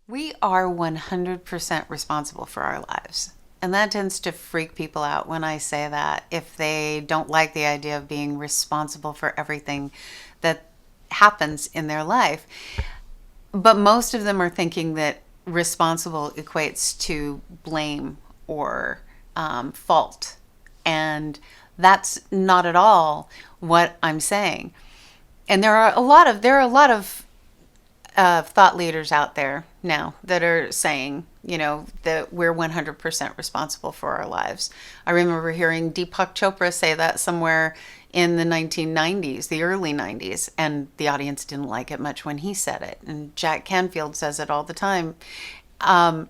We are 100% responsible for our lives. And that tends to freak people out when I say that, if they don't like the idea of being responsible for everything that happens in their life. But most of them are thinking that responsible equates to blame or fault. And that's not at all what I'm saying. And there are a lot of thought leaders out there now that are saying, that we're 100% responsible for our lives. I remember hearing Deepak Chopra say that somewhere in the 1990s, the early 90s, and the audience didn't like it much when he said it. And Jack Canfield says it all the time. Um,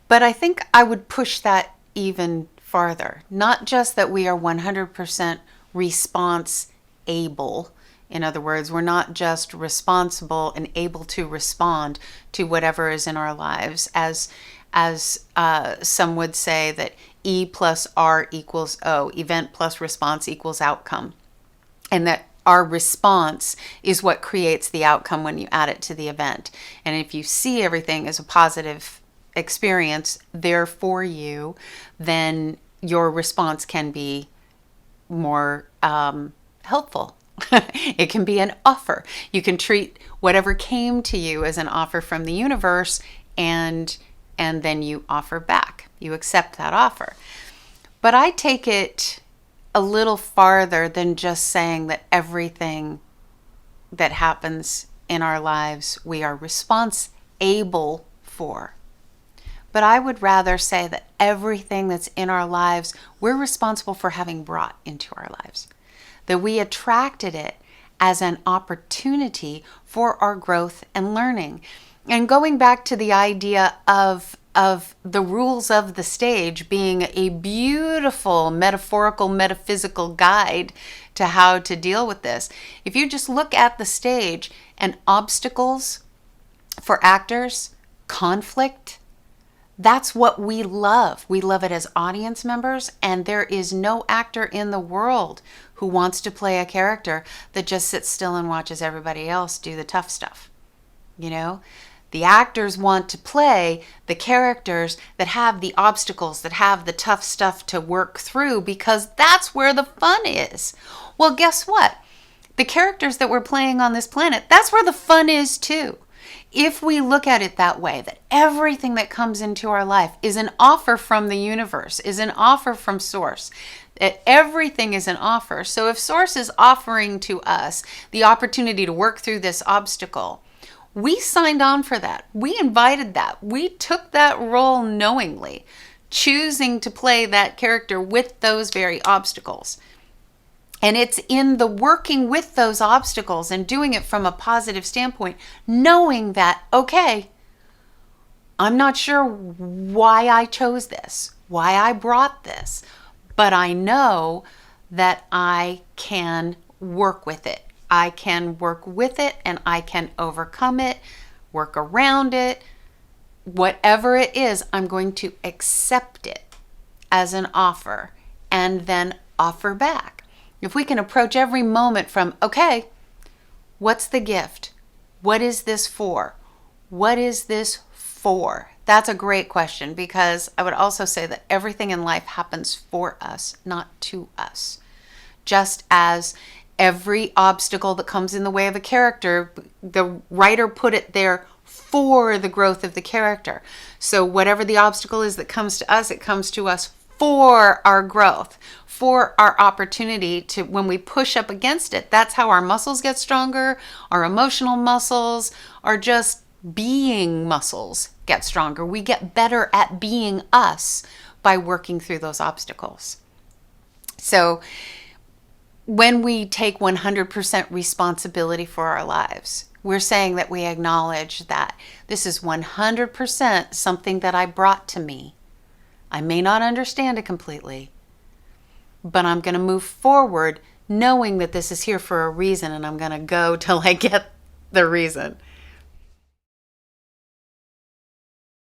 but I think I would push that even farther. Not just that we are 100% response able. In other words, we're not just responsible and able to respond to whatever is in our lives, as some would say that E plus R equals O, event plus response equals outcome, and that our response is what creates the outcome when you add it to the event. And if you see everything as a positive experience there for you, then your response can be more helpful. It can be an offer. You can treat whatever came to you as an offer from the universe, and then you offer back. You accept that offer. But I take it a little farther than just saying that everything that happens in our lives we are response able for. But I would rather say that everything that's in our lives we're responsible for having brought into our lives. That we attracted it as an opportunity for our growth and learning. And going back to the idea of the rules of the stage being a beautiful metaphorical, metaphysical guide to how to deal with this. If you just look at the stage and obstacles for actors, conflict, that's what we love. We love it as audience members, and there is no actor in the world who wants to play a character that just sits still and watches everybody else do the tough stuff. The actors want to play the characters that have the obstacles, that have the tough stuff to work through, because that's where the fun is. Well, guess what? The characters that we're playing on this planet, that's where the fun is too. If we look at it that way, that everything that comes into our life is an offer from the universe, is an offer from Source, that everything is an offer. So if Source is offering to us the opportunity to work through this obstacle, we signed on for that. We invited that. We took that role knowingly, choosing to play that character with those very obstacles. And it's in the working with those obstacles and doing it from a positive standpoint, knowing that, okay, I'm not sure why I chose this, why I brought this, but I know that I can work with it. I can work with it and I can overcome it, work around it. Whatever it is, I'm going to accept it as an offer and then offer back. If we can approach every moment from, okay, what's the gift? What is this for? What is this for? That's a great question, because I would also say that everything in life happens for us, not to us. Just as every obstacle that comes in the way of a character, the writer put it there for the growth of the character. So whatever the obstacle is that comes to us, it comes to us for our growth, for our opportunity to, when we push up against it, that's how our muscles get stronger. Our emotional muscles, our just being muscles get stronger. We get better at being us by working through those obstacles. So when we take 100% responsibility for our lives, we're saying that we acknowledge that this is 100% something that I brought to me. I may not understand it completely, but I'm going to move forward knowing that this is here for a reason, and I'm going to go till I get the reason.